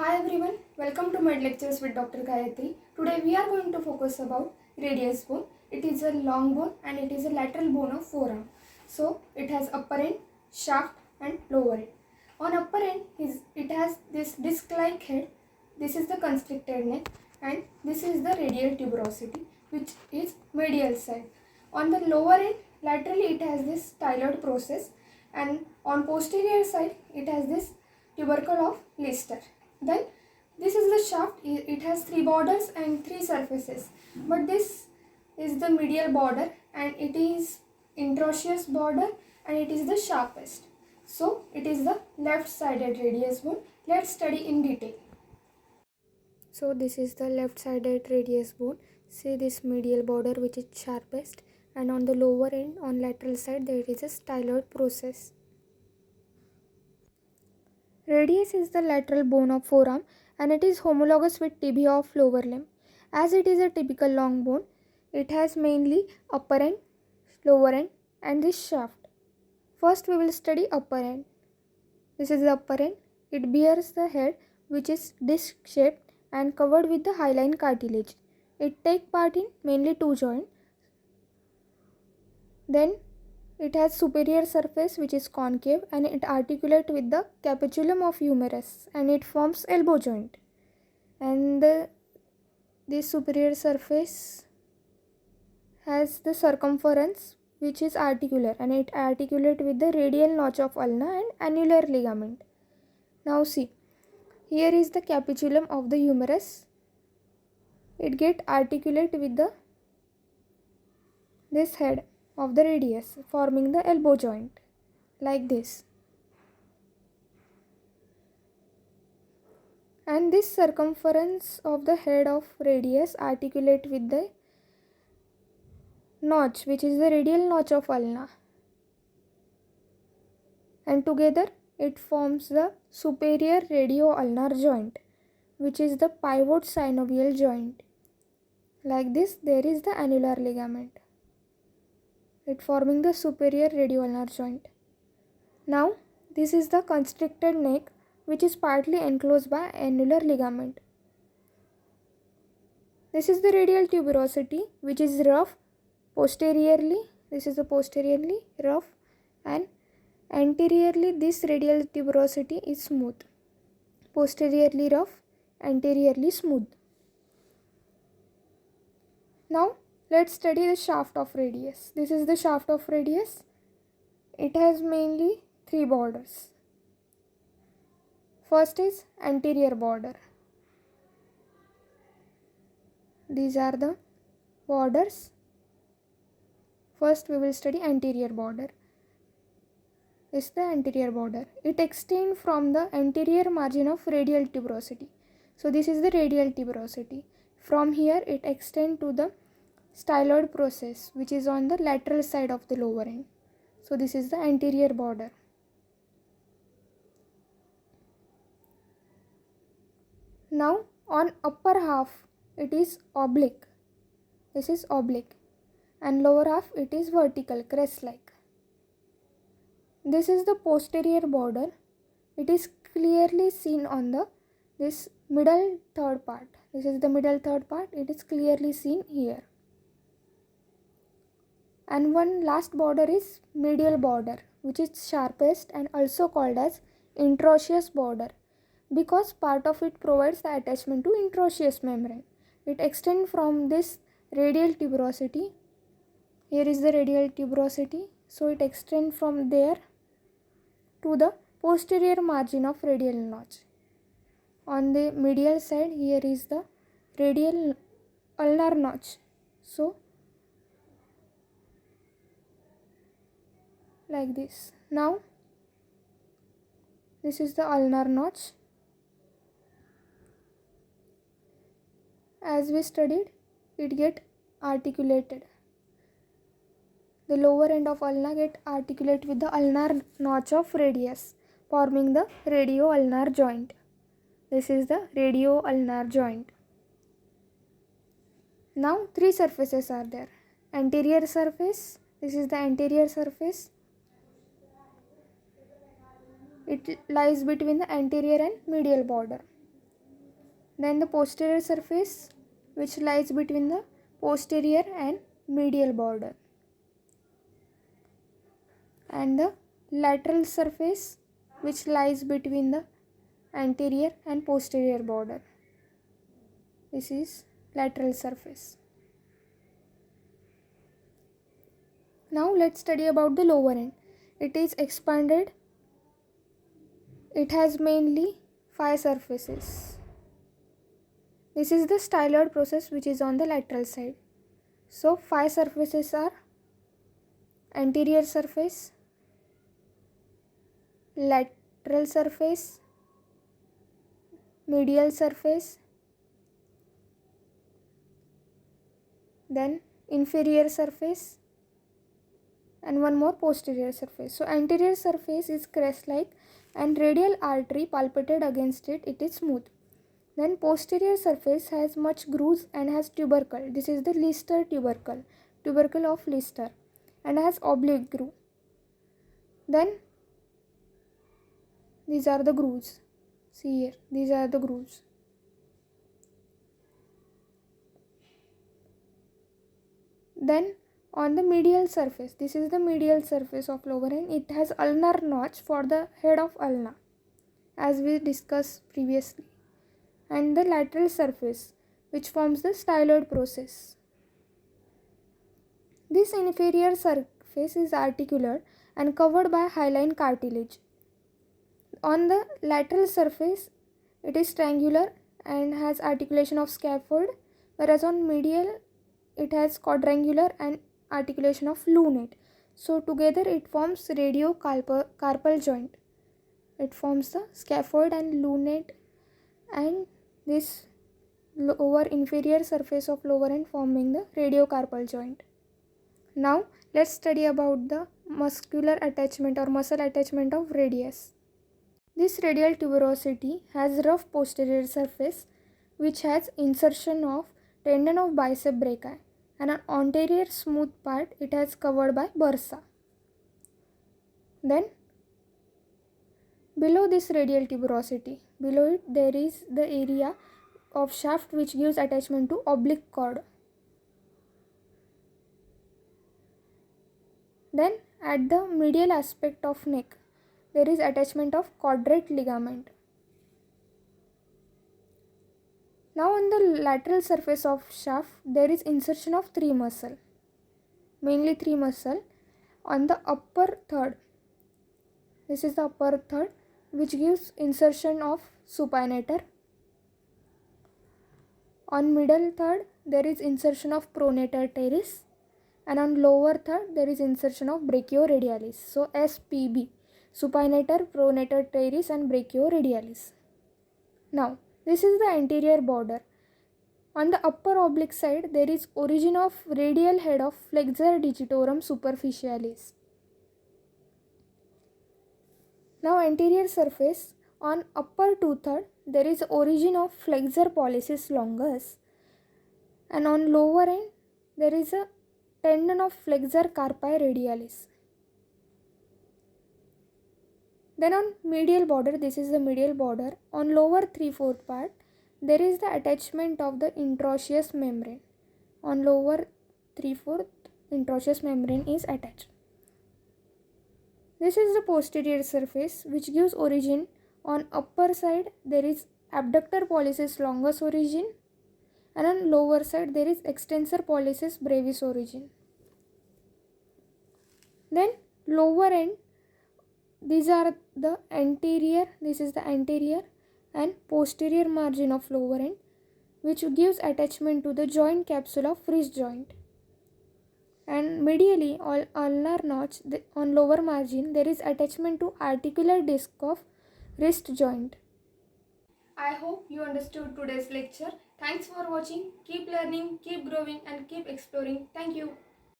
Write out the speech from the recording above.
Hi everyone, welcome to Med Lectures with Dr. Gayatri. Today we are going to focus about radius bone. It is a long bone and it is a lateral bone of forearm. So it has upper end, shaft and lower end. On upper end, it has this disc-like head. This is the constricted neck and this is the radial tuberosity, which is medial side. On the lower end, laterally it has this styloid process, and on posterior side it has this tubercle of Lister. Then this is the shaft. It has three borders and three surfaces, but this is the medial border and it is interosseous border and it is the sharpest. So it is the left sided radius bone. Let's study in detail. So this is the left sided radius bone. See this medial border which is sharpest, and on the lower end on lateral side there is a styloid process. Radius is the lateral bone of forearm and it is homologous with tibia of lower limb. As it is a typical long bone, it has mainly upper end, lower end and this shaft. First we will study upper end. This is the upper end. It bears the head which is disc shaped and covered with the hyaline cartilage. It takes part in mainly two joints. Then it has superior surface which is concave and it articulates with the capitulum of humerus and it forms elbow joint. And this superior surface has the circumference which is articular and it articulates with the radial notch of ulna and annular ligament. Now see, here is the capitulum of the humerus. It gets articulate with this head of the radius, forming the elbow joint like this. And this circumference of the head of radius articulate with the notch which is the radial notch of ulna, and together it forms the superior radio-ulnar joint which is the pivot synovial joint. Like this there is the annular ligament, it forming the superior radio-ulnar joint. Now this is the constricted neck which is partly enclosed by annular ligament. This is the radial tuberosity which is rough posteriorly. This is the posteriorly rough, and anteriorly this radial tuberosity is smooth. Posteriorly rough, anteriorly smooth. Now let's study the shaft of radius. This is the shaft of radius. It has mainly three borders. First is anterior border. These are the borders. First we will study anterior border. This is the anterior border. It extends from the anterior margin of radial tuberosity. So this is the radial tuberosity. From here it extends to the styloid process which is on the lateral side of the lower end. So this is the anterior border. Now on upper half it is oblique. This is oblique, and lower half it is vertical, crest like. This is the posterior border. It is clearly seen on this middle third part. This is the middle third part. It is clearly seen here. And one last border is medial border which is sharpest and also called as interosseous border, because part of it provides the attachment to interosseous membrane. It extends from this radial tuberosity. Here is the radial tuberosity. So it extends from there to the posterior margin of radial notch. On the medial side here is the radial ulnar notch. So like this. Now this is the ulnar notch. As we studied, it get articulated. The lower end of ulna get articulate with the ulnar notch of radius, forming the radio-ulnar joint. This is the radio-ulnar joint. Now three surfaces are there. Anterior surface. This is the anterior surface. It lies between the anterior and medial border. Then the posterior surface which lies between the posterior and medial border, and the lateral surface which lies between the anterior and posterior border. This is lateral surface. Now let's study about the lower end. It is expanded. It has mainly 5 surfaces. This is the styloid process which is on the lateral side. So 5 surfaces are anterior surface, lateral surface, medial surface, then inferior surface, and one more posterior surface. So anterior surface is crest-like and radial artery palpated against it, it is smooth. Then posterior surface has much grooves and has tubercle. This is the Lister tubercle of Lister, and has oblique groove. Then these are the grooves. See here, these are the grooves. Then on the medial surface, this is the medial surface of lower end. It has ulnar notch for the head of ulna, as we discussed previously, and the lateral surface which forms the styloid process. This inferior surface is articular and covered by hyaline cartilage. On the lateral surface, it is triangular and has articulation of scaphoid, whereas on medial it has quadrangular and articulation of lunate. So together it forms radiocarpal joint. It forms the scaphoid and lunate, and this lower inferior surface of lower end forming the radiocarpal joint. Now let's study about the muscular attachment or muscle attachment of radius. This radial tuberosity has rough posterior surface which has insertion of tendon of bicep brachii, and an anterior smooth part it has covered by bursa. Then below this radial tuberosity, below it there is the area of shaft which gives attachment to oblique cord. Then at the medial aspect of neck, there is attachment of quadrate ligament. Now on the lateral surface of shaft, there is insertion of 3 muscle, mainly 3 muscle. On the upper third, this is the upper third which gives insertion of supinator. On middle third, there is insertion of pronator teres, and on lower third, there is insertion of brachioradialis. So SPB, supinator, pronator teres, and brachioradialis. Now, this is the anterior border. On the upper oblique side, there is origin of radial head of flexor digitorum superficialis. Now anterior surface, on upper 2/3, there is origin of flexor pollicis longus, and on lower end, there is a tendon of flexor carpi radialis. Then on medial border, this is the medial border, on lower 3/4 part, there is the attachment of the interosseous membrane. On lower 3/4, interosseous membrane is attached. This is the posterior surface which gives origin. On upper side, there is abductor pollicis longus origin, and on lower side, there is extensor pollicis brevis origin. Then lower end, these are the anterior, this is the anterior and posterior margin of lower end which gives attachment to the joint capsule of wrist joint. And medially, ulnar notch on lower margin, there is attachment to articular disc of wrist joint. I hope you understood today's lecture. Thanks for watching. Keep learning, keep growing, and keep exploring. Thank you.